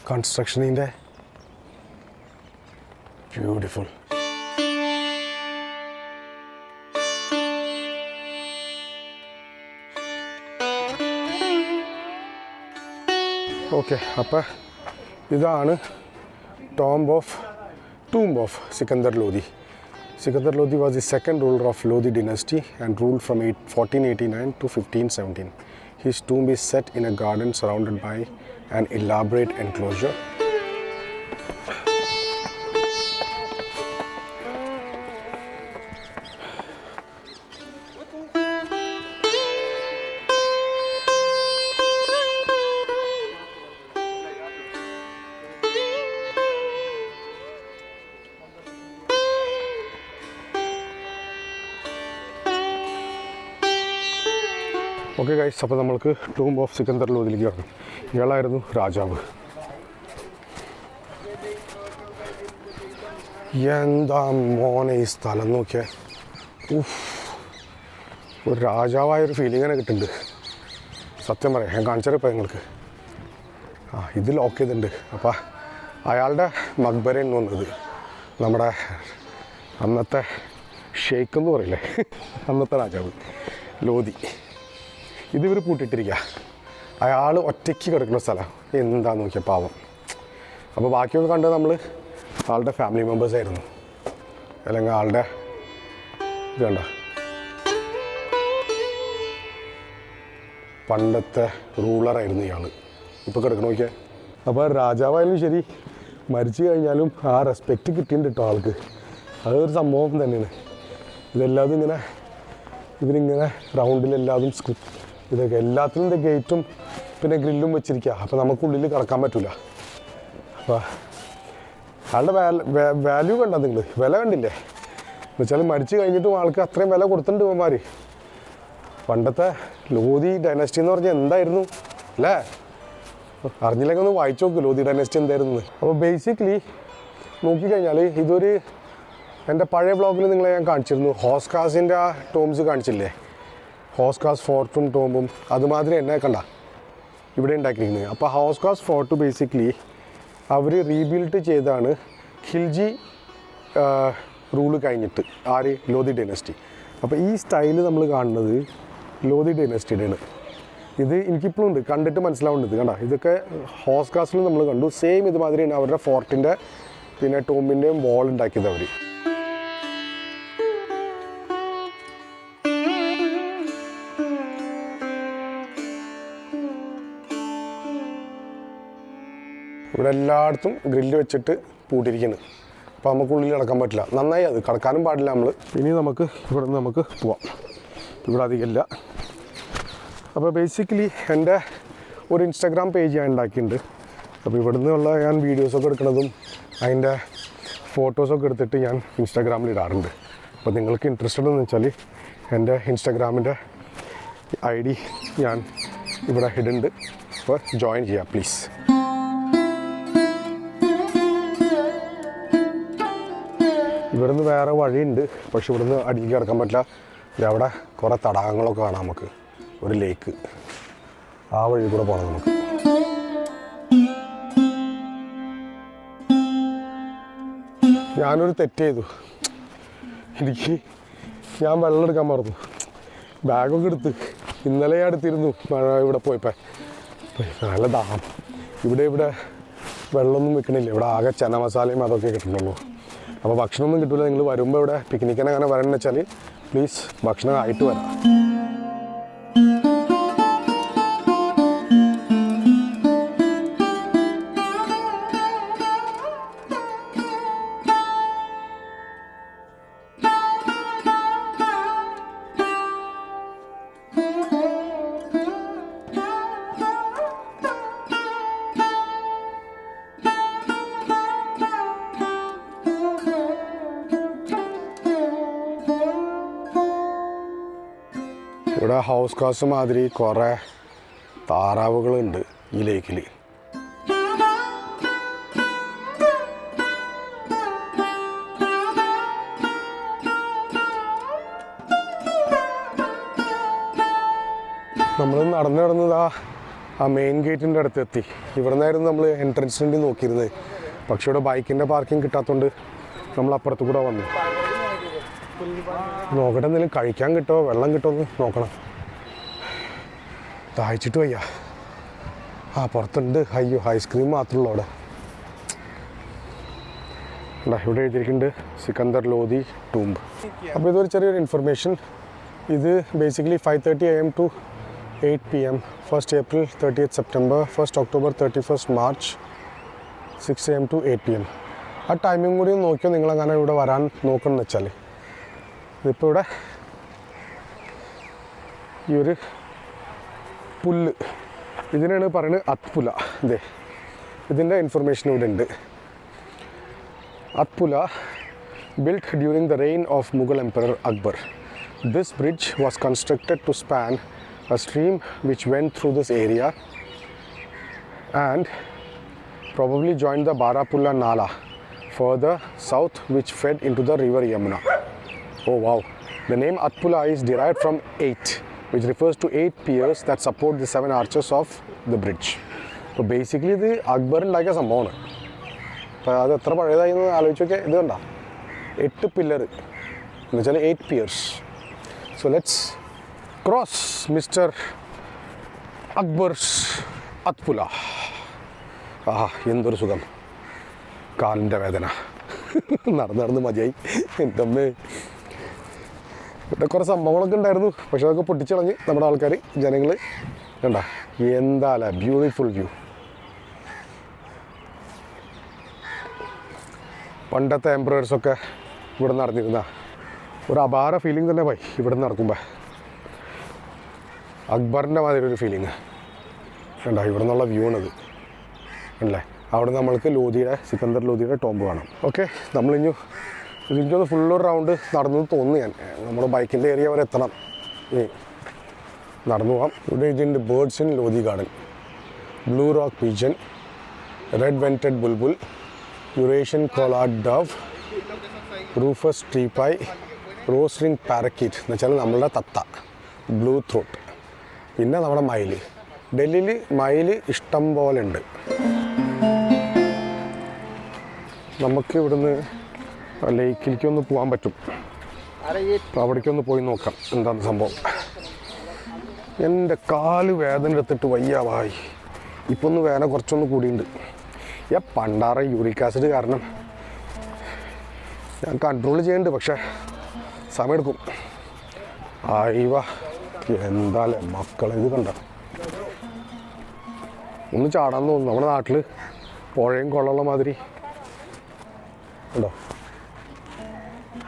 കൺസ്ട്രക്ഷനിൻ്റെ ബ്യൂട്ടിഫുൾ. ഓക്കെ, അപ്പോൾ ഇതാണ് tomb of Sikandar Lodi. Sikandar Lodi was the second ruler of Lodi dynasty and ruled from 1489 to 1517. His tomb is set in a garden surrounded by an elaborate enclosure. Okay guys, അപ്പോൾ നമ്മൾക്ക് tomb of Sikandar ലോധിയിലേക്ക് കിടക്കും. ഇയാളായിരുന്നു രാജാവ്. എന്താ മോനെ ഈ സ്ഥലം നോക്കിയാൽ, ഒരു രാജാവായൊരു ഫീലിംഗ് തന്നെ കിട്ടുന്നുണ്ട്. സത്യം പറയാം, ഞാൻ കാണിച്ചപ്പോൾ നിങ്ങൾക്ക് ഇത് ലോക്ക് ചെയ്തിട്ടുണ്ട്. അപ്പോൾ അയാളുടെ മക്ബരയെന്ന് വന്നത് നമ്മുടെ അന്നത്തെ ഷെയ്ഖ് എന്ന് പറയില്ലേ, അന്നത്തെ രാജാവ് ലോധി. ഇതിവർ പൂട്ടിയിട്ടിരിക്കുക. അയാൾ ഒറ്റയ്ക്ക് കിടക്കുന്ന സ്ഥലം എന്താണെന്ന് നോക്കിയാൽ പാവം. അപ്പോൾ ബാക്കിയൊക്കെ കണ്ടത് നമ്മൾ ആളുടെ ഫാമിലി മെമ്പേഴ്സ് ആയിരുന്നു, അല്ലെങ്കിൽ ആളുടെ ഇത് കണ്ട പണ്ടത്തെ റൂളറായിരുന്നു ഇയാൾ. ഇപ്പോൾ കിടക്കണം നോക്കിയാൽ. അപ്പോൾ രാജാവായാലും ശരി, മരിച്ചു കഴിഞ്ഞാലും ആ റെസ്പെക്റ്റ് കിട്ടിയിട്ടുണ്ട് കേട്ടോ ആൾക്ക്. അതൊരു സംഭവം തന്നെയാണ്. ഇതെല്ലാതും ഇങ്ങനെ ഇവരിങ്ങനെ റൗണ്ടിലെല്ലാതും ഇതൊക്കെ എല്ലാത്തിനും ഇത് ഗേറ്റും പിന്നെ ഗ്രില്ലും വെച്ചിരിക്കുക. അപ്പോൾ നമുക്കുള്ളിൽ കിടക്കാൻ പറ്റില്ല. അപ്പോൾ ആളുടെ വാല്യൂ കണ്ടോ നിങ്ങൾ, വില കണ്ടില്ലേ? എന്നുവെച്ചാൽ മരിച്ചു കഴിഞ്ഞിട്ടും ആൾക്ക് അത്രയും വില കൊടുത്തിട്ടുണ്ട് ഇവന്മാർ. പണ്ടത്തെ ലോധി ഡൈനസ്റ്റി എന്ന് പറഞ്ഞാൽ എന്തായിരുന്നു അല്ലേ? അറിഞ്ഞില്ലെങ്കിൽ ഒന്ന് വായിച്ചു നോക്ക് ലോധി ഡൈനസ്റ്റി എന്തായിരുന്നു. അപ്പോൾ ബേസിക്കലി നോക്കിക്കഴിഞ്ഞാൽ ഇതൊരു എൻ്റെ പഴയ ബ്ലോഗിൽ നിങ്ങളെ ഞാൻ കാണിച്ചിരുന്നു. ഹോസ്കാസിൻ്റെ ആ ടോംസ് കാണിച്ചില്ലേ, ഹോസ്കാസ് ഫോർട്ടും ടോംബും അതുമാതിരി എന്നെ കണ്ട ഇവിടെ ഉണ്ടാക്കിയിരിക്കുന്നത്. അപ്പോൾ ഹോസ്കാസ് ഫോർട്ട് ബേസിക്കലി അവർ റീബിൽഡ് ചെയ്താണ് ഖിൽജി റൂള് കഴിഞ്ഞിട്ട്, ആര് ലോധി ഡൈനസ്റ്റി. അപ്പോൾ ഈ സ്റ്റൈല് നമ്മൾ കാണുന്നത് ലോധി ഡൈനസ്റ്റിയുടെയാണ്. ഇത് എനിക്കിപ്പോഴും ഉണ്ട്, കണ്ടിട്ട് മനസ്സിലാവുന്നത് കണ്ട. ഇതൊക്കെ ഹോസ്കാസിൽ നമ്മൾ കണ്ടു. സെയിം ഇതുമാതിരിയാണ് അവരുടെ ഫോർട്ടിൻ്റെ പിന്നെ ടോംബിൻ്റെയും വാൾ ഉണ്ടാക്കിയത് അവർ. ഇവിടെ എല്ലായിടത്തും ഗ്രില്ല് വെച്ചിട്ട് പൂട്ടിയിരിക്കുന്നു. അപ്പോൾ നമുക്കുള്ളിൽ കിടക്കാൻ പറ്റില്ല. നന്നായി, അത് കിടക്കാനും പാടില്ല നമ്മൾ. ഇനി നമുക്ക് ഇവിടെ നിന്ന് നമുക്ക് പോവാം. ഇവിടെ അധികമില്ല. അപ്പോൾ ബേസിക്കലി എൻ്റെ ഒരു ഇൻസ്റ്റാഗ്രാം പേജ് ഞാൻ ഉണ്ടാക്കിയിട്ടുണ്ട്. അപ്പോൾ ഇവിടെ നിന്നുള്ള ഞാൻ വീഡിയോസൊക്കെ എടുക്കുന്നതും അതിൻ്റെ ഫോട്ടോസൊക്കെ എടുത്തിട്ട് ഞാൻ ഇൻസ്റ്റാഗ്രാമിൽ ഇടാറുണ്ട്. അപ്പോൾ നിങ്ങൾക്ക് ഇൻട്രസ്റ്റഡ് എന്ന് വെച്ചാൽ എൻ്റെ ഇൻസ്റ്റാഗ്രാമിൻ്റെ ID ഞാൻ ഇവിടെ ഇടുന്നുണ്ട്. അപ്പോൾ ജോയിൻ ചെയ്യാം പ്ലീസ്. ഇവിടുന്ന് വേറെ വഴിയുണ്ട്, പക്ഷെ ഇവിടുന്ന് അടിക്ക് കിടക്കാൻ പറ്റില്ല. അവിടെ കുറേ തടാകങ്ങളൊക്കെ കാണാം നമുക്ക്, ഒരു ലേക്ക്. ആ വഴി കൂടെ പോകണം നമുക്ക്. ഞാനൊരു തെറ്റ് ചെയ്തു. ഞാൻ വെള്ളം എടുക്കാൻ മറന്നു. ബാഗൊക്കെ എടുത്ത് ഇന്നലെ ഞാൻ എടുത്തിരുന്നു ഇവിടെ പോയപ്പോൾ. നല്ല ദാഹം. ഇവിടെ വെള്ളമൊന്നും വെക്കണില്ല. ഇവിടെ ആകെ ചന മസാലയും അതൊക്കെ കിട്ടുന്നുള്ളൂ. അപ്പോൾ ഭക്ഷണമൊന്നും കിട്ടില്ല. നിങ്ങൾ വരുമ്പോൾ ഇവിടെ പിക്നിക്കിന് അങ്ങനെ വരണമെന്ന് വെച്ചാൽ പ്ലീസ് ഭക്ഷണം ആയിട്ട് വരാം. ഇവിടെ ഹൗസ് കാസ് മാതിരി കുറേ താറാവുകളുണ്ട് ഈ ലേക്കിൽ. നമ്മൾ നടന്നത് ആ മെയിൻ ഗേറ്റിൻ്റെ അടുത്തെത്തി. ഇവിടെ നിന്നായിരുന്നു നമ്മൾ എൻട്രൻസിന് വേണ്ടി നോക്കിയിരുന്നത്. പക്ഷേ ഇവിടെ ബൈക്കിൻ്റെ പാർക്കിംഗ് കിട്ടാത്തതുകൊണ്ട് നമ്മൾ അപ്പുറത്ത് കൂടെ വന്നു. നോക്കട്ടെ എന്തെങ്കിലും കഴിക്കാൻ കിട്ടുമോ വെള്ളം കിട്ടുമോ എന്ന് നോക്കണം. ദാഹിച്ചിട്ട് വയ്യ. ആ പുറത്തുണ്ട്. അയ്യോ, ഐസ്ക്രീം മാത്രമുള്ളൂ അവിടെ. ഇവിടെ എഴുതിയിരിക്കുന്നുണ്ട് സിക്കന്ദർ ലോധി ടൂംബ്. അപ്പോൾ ഇതൊരു ചെറിയൊരു ഇൻഫർമേഷൻ. ഇത് basically 5:30 AM to 8 PM, 1st April, 30th September, 1st October, 31st March, 6 AM to 8 PM. ആ ടൈമിംഗ് കൂടി നോക്കിയോ നിങ്ങളങ്ങനെ ഇവിടെ വരാൻ നോക്കണമെന്ന് വെച്ചാൽ. ഇതിപ്പോൾ ഇവിടെ ഈ ഒരു പുല്ല് ഇതിനാണ് പറയുന്നത് അത്പുല. ഇതേ ഇതിൻ്റെ ഇൻഫർമേഷൻ ഇവിടെ ഉണ്ട്. അത്പുല built during the reign of Mughal Emperor Akbar. This bridge was constructed to span a stream which went through this area and probably joined the Barapulla Nala further south, which fed into the river Yamuna. Oh wow. The name Atpula is derived from 8, which refers to 8 piers that support the 7 arches of the bridge. So basically ഇത് അക്ബർ ഉണ്ടാക്കിയ സംഭവമാണ്. അപ്പോൾ അത് എത്ര പഴയതായി എന്ന് ആലോചിച്ച് നോക്കിയാൽ ഇത് കണ്ട 8 പില്ലർ എന്ന് വെച്ചാൽ 8 piers. So let's cross Mr Akbar's Athpula. ആഹാ, എന്തൊരു സുഖം. കാലിൻ്റെ വേദന നടന്ന് മതിയായി. എൻ്റെ അമ്മേ, ഇവിടെ കുറേ സംഭവങ്ങളൊക്കെ ഉണ്ടായിരുന്നു, പക്ഷെ അതൊക്കെ പൊട്ടിച്ചളഞ്ഞ് നമ്മുടെ ആൾക്കാർ ജനങ്ങൾ. കണ്ട എന്താ ബ്യൂട്ടിഫുൾ വ്യൂ. പണ്ടത്തെ എംപറേഴ്സൊക്കെ ഇവിടെ നടന്നിരുന്ന ഒരു അപാര ഫീലിംഗ് തന്നെ പോയി ഇവിടെ നടക്കുമ്പോൾ. അക്ബറിൻ്റെ മാതിരി ഒരു ഫീലിംഗ് കണ്ട ഇവിടെ നിന്നുള്ള വ്യൂ ആണിത് അല്ലേ. അവിടെ നമ്മൾക്ക് ലോധിയുടെ സിക്കന്ദർ ലോധിയുടെ ടോംബ് കാണാം. ഓക്കെ, നമ്മളിഞ്ഞു എനിക്കൊന്ന് ഫുള്ളൊരു റൗണ്ട് നടന്നു തോന്നുന്നു. ഞാൻ നമ്മുടെ ബൈക്കിൻ്റെ ഏരിയ വരെ എത്തണം. നടന്നു പോകാം. ഇവിടെ ഇതിൻ്റെ birds in Lodhi garden, blue rock pigeon, red vented bulbul, Eurasian collared dove, rufous treepie, rose ring parakeet എന്ന് വെച്ചാൽ നമ്മളുടെ തത്ത, ബ്ലൂ ത്രോട്ട്, പിന്നെ നമ്മുടെ മയിൽ. ഡൽഹിയിൽ മയിൽ ഇഷ്ടം പോലെ ഉണ്ട്. നമുക്ക് ഇവിടുന്ന് ലേക്കിലേക്കൊന്ന് പോകാൻ പറ്റും. അവിടേക്കൊന്ന് പോയി നോക്കാം എന്താണ് സംഭവം. എൻ്റെ കാല് വേദന എടുത്തിട്ട് വയ്യാവായി. ഇപ്പം ഒന്ന് വേദന കുറച്ചൊന്ന് കൂടിയുണ്ട്. പണ്ടാറ യൂറിക് ആസിഡ് കാരണം ഞാൻ കൺട്രോൾ ചെയ്യുന്നുണ്ട്, പക്ഷേ സമയമെടുക്കും. ആയിവ എന്താല്ലേ മക്കളെ, ഇത് കണ്ട ഒന്ന് ചാടാൻ തോന്നുന്നു. നമ്മുടെ നാട്ടിൽ പുഴയും കൊള്ളമുള്ള മാതിരി ഉണ്ടോ,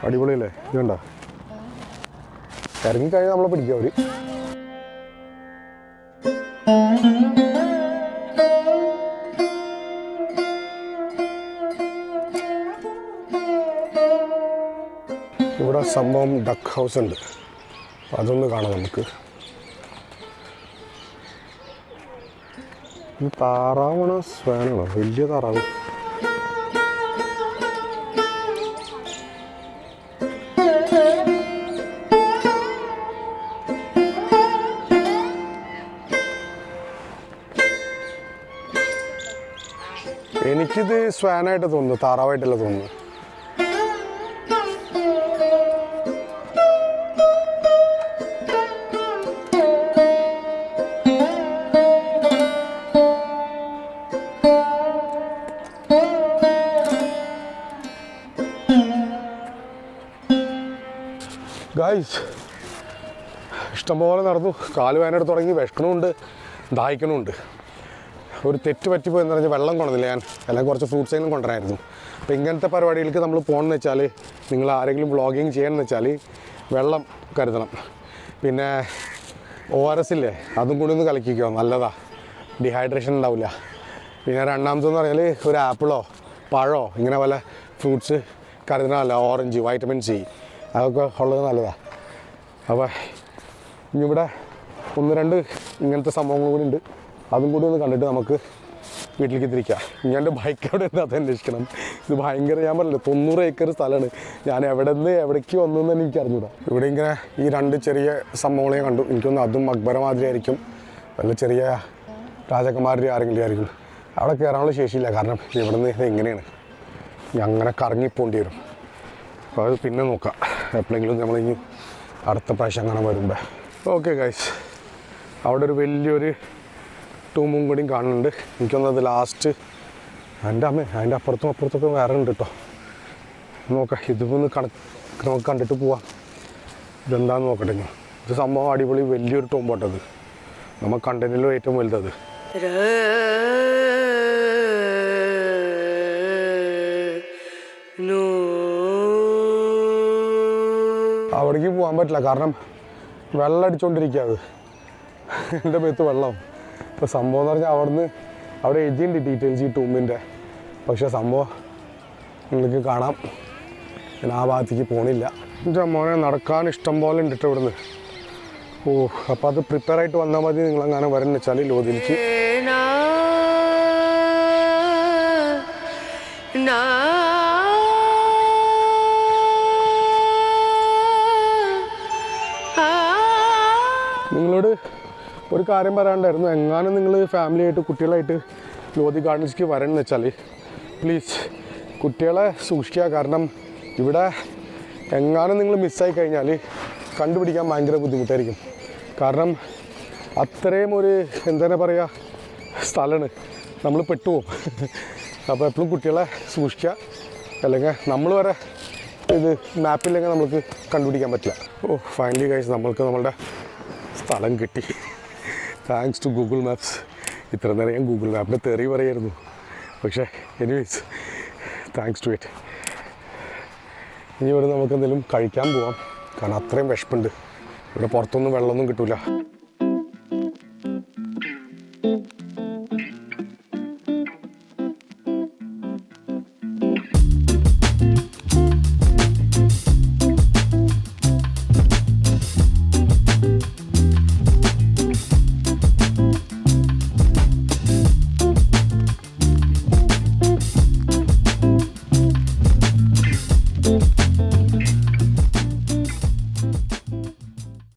അടിപൊളിയല്ലേ. ഇത് കണ്ടോ, ഇറങ്ങിക്കഴിഞ്ഞാൽ നമ്മളെ പിടിക്കുക അവർ. ഇവിടെ സംഭവം ഡക്ക് ഹൗസ് ഉണ്ട്, അതൊന്ന് കാണാം നമുക്ക്. ഇത് താറാവാണോ സ്വാനാണോ? വലിയ താറാവ്. എനിക്കിത് സ്വാനായിട്ട് തോന്നുന്നു, താറാവായിട്ടല്ല തോന്നുന്നു. ഗായ്സ്, ഇഷ്ടംപോലെ നടന്നു. കാല് വേദന തുടങ്ങി, വിഷക്കണമുണ്ട്, ദാഹിക്കണമുണ്ട്. ഒരു തെറ്റ് പറ്റിപ്പോയെന്ന് പറഞ്ഞാൽ വെള്ളം കൊണ്ടുവന്നില്ല ഞാൻ, അല്ലെങ്കിൽ കുറച്ച് ഫ്രൂട്ട്സെങ്കിലും കൊണ്ടുവരായിരുന്നു. അപ്പോൾ ഇങ്ങനത്തെ പരിപാടികൾക്ക് നമ്മൾ പോകണമെന്ന് വെച്ചാൽ, നിങ്ങൾ ആരെങ്കിലും വ്ളോഗിങ് ചെയ്യണമെന്ന് വെച്ചാൽ വെള്ളം കരുതണം. പിന്നെ ORS ഇല്ലേ, അതും കൂടി ഒന്ന് കലക്കിക്കോ, നല്ലതാണ്, ഡീഹൈഡ്രേഷൻ ഉണ്ടാവില്ല. പിന്നെ രണ്ടാമതെന്ന് പറഞ്ഞാൽ ഒരു ആപ്പിളോ പഴമോ ഇങ്ങനെ വല്ല ഫ്രൂട്ട്സ് കരുതണമല്ല, ഓറഞ്ച്, വൈറ്റമിൻ C അതൊക്കെ ഉള്ളത് നല്ലതാണ്. അപ്പോൾ ഇനിയിവിടെ 1-2 ഇങ്ങനത്തെ സംഭവങ്ങൾ കൂടി ഉണ്ട്, അതും കൂടി ഒന്ന് കണ്ടിട്ട് നമുക്ക് വീട്ടിലേക്ക് തിരിക്കാം. ഞാൻ എൻ്റെ ബൈക്ക് എവിടെ ഉണ്ട് അത് അന്വേഷിക്കണം. ഇത് ഭയങ്കര, ഞാൻ പറഞ്ഞില്ല 90 ഏക്കർ സ്ഥലമാണ്. ഞാൻ എവിടേക്ക് വന്നതെന്ന് എനിക്ക് അറിഞ്ഞൂടാ. ഇവിടെ ഇങ്ങനെ ഈ 2 ചെറിയ സംഭവങ്ങളെ കണ്ടു. എനിക്കൊന്ന് അതും അക്ബര മാതിരി ആയിരിക്കും, വല്ല ചെറിയ രാജകുമാരി ആരെങ്കിലും ആയിരിക്കും. അവിടെ കയറാനുള്ള ശേഷിയില്ല, കാരണം ഇവിടെ നിന്ന് ഇത് എങ്ങനെയാണ് അങ്ങനെ കറങ്ങിപ്പോണ്ടി വരും. അപ്പോൾ അത് പിന്നെ നോക്കാം എപ്പോഴെങ്കിലും നമ്മളിനി അടുത്ത പ്രാവശ്യം അങ്ങനെ വരുമ്പോൾ. ഓക്കെ ഗൈസ്, അവിടെ ഒരു വലിയൊരു ടൂമും കൂടിയും കാണുന്നുണ്ട്. എനിക്കൊന്നത് ലാസ്റ്റ് എൻ്റെ അമ്മ അതിൻ്റെ അപ്പുറത്തും അപ്പുറത്തൊക്കെ വേറെ ഉണ്ട് കേട്ടോ. നോക്കാം, ഇതൊന്ന് നമുക്ക് കണ്ടിട്ട് പോവാം. ഇതെന്താണെന്ന് നോക്കട്ടെ ഞാൻ. ഇത് സംഭവം അടിപൊളി വലിയൊരു ടോംബോട്ടത്, നമ്മൾ കണ്ടതിലും ഏറ്റവും വലുതത്. അവിടേക്ക് പോകാൻ പറ്റില്ല, കാരണം വെള്ളം അടിച്ചുകൊണ്ടിരിക്കുക. അത് എൻ്റെ മേത്ത് വെള്ളം. ഇപ്പോൾ സംഭവം എന്ന് പറഞ്ഞാൽ അവിടെ എഴുതിയുണ്ട് ഡീറ്റെയിൽസ് ഈ ടൂമിൻ്റെ. പക്ഷേ സംഭവം നിങ്ങൾക്ക് കാണാം, ഞാൻ ആ ഭാഗത്തേക്ക് പോകണില്ല. എൻ്റെ മോനെ നടക്കാൻ ഇഷ്ടം പോലെ ഉണ്ട് കേട്ടോ ഇവിടുന്ന്. ഓ, അപ്പോൾ അത് പ്രിപ്പയർ ആയിട്ട് വന്നാൽ മതി. നിങ്ങളങ്ങനെ വരണമെന്ന് വെച്ചാൽ ലോധിക്ക് നിങ്ങളോട് ഒരു കാര്യം പറയാണ്ടായിരുന്നു. എങ്ങാനും നിങ്ങൾ ഫാമിലി ആയിട്ട് കുട്ടികളായിട്ട് ലോധി ഗാർഡൻസിലേക്ക് വരണമെന്ന് വെച്ചാൽ പ്ലീസ് കുട്ടികളെ സൂക്ഷിക്കുക. കാരണം ഇവിടെ എങ്ങാനും നിങ്ങൾ മിസ്സായി കഴിഞ്ഞാൽ കണ്ടുപിടിക്കാൻ ഭയങ്കര ബുദ്ധിമുട്ടായിരിക്കും. കാരണം അത്രയും ഒരു എന്താ പറയുക സ്ഥലമാണ്, നമ്മൾ പെട്ടുപോകും. അപ്പോൾ എപ്പോഴും കുട്ടികളെ സൂക്ഷിക്കുക, അല്ലെങ്കിൽ നമ്മൾ വരെ ഇത് മാപ്പില്ലെങ്കിൽ നമുക്ക് കണ്ടുപിടിക്കാൻ പറ്റില്ല. ഓ, ഫൈനലി ഗൈസ് നമ്മൾക്ക് നമ്മളുടെ സ്ഥലം കിട്ടി. Thanks to Google maps. ഇത്ര നേരം ഞാൻ ഗൂഗിൾ മാപ്പിൻ്റെ തെറി പറയായിരുന്നു, പക്ഷേ എനിവേസ് താങ്ക്സ് ടു ഇറ്റ്. ഇനി ഇവിടെ നമുക്ക് എന്തെങ്കിലും കഴിക്കാൻ പോവാം, കാരണം അത്രയും വിശപ്പുണ്ട്. ഇവിടെ പുറത്തൊന്നും വെള്ളമൊന്നും കിട്ടില്ല.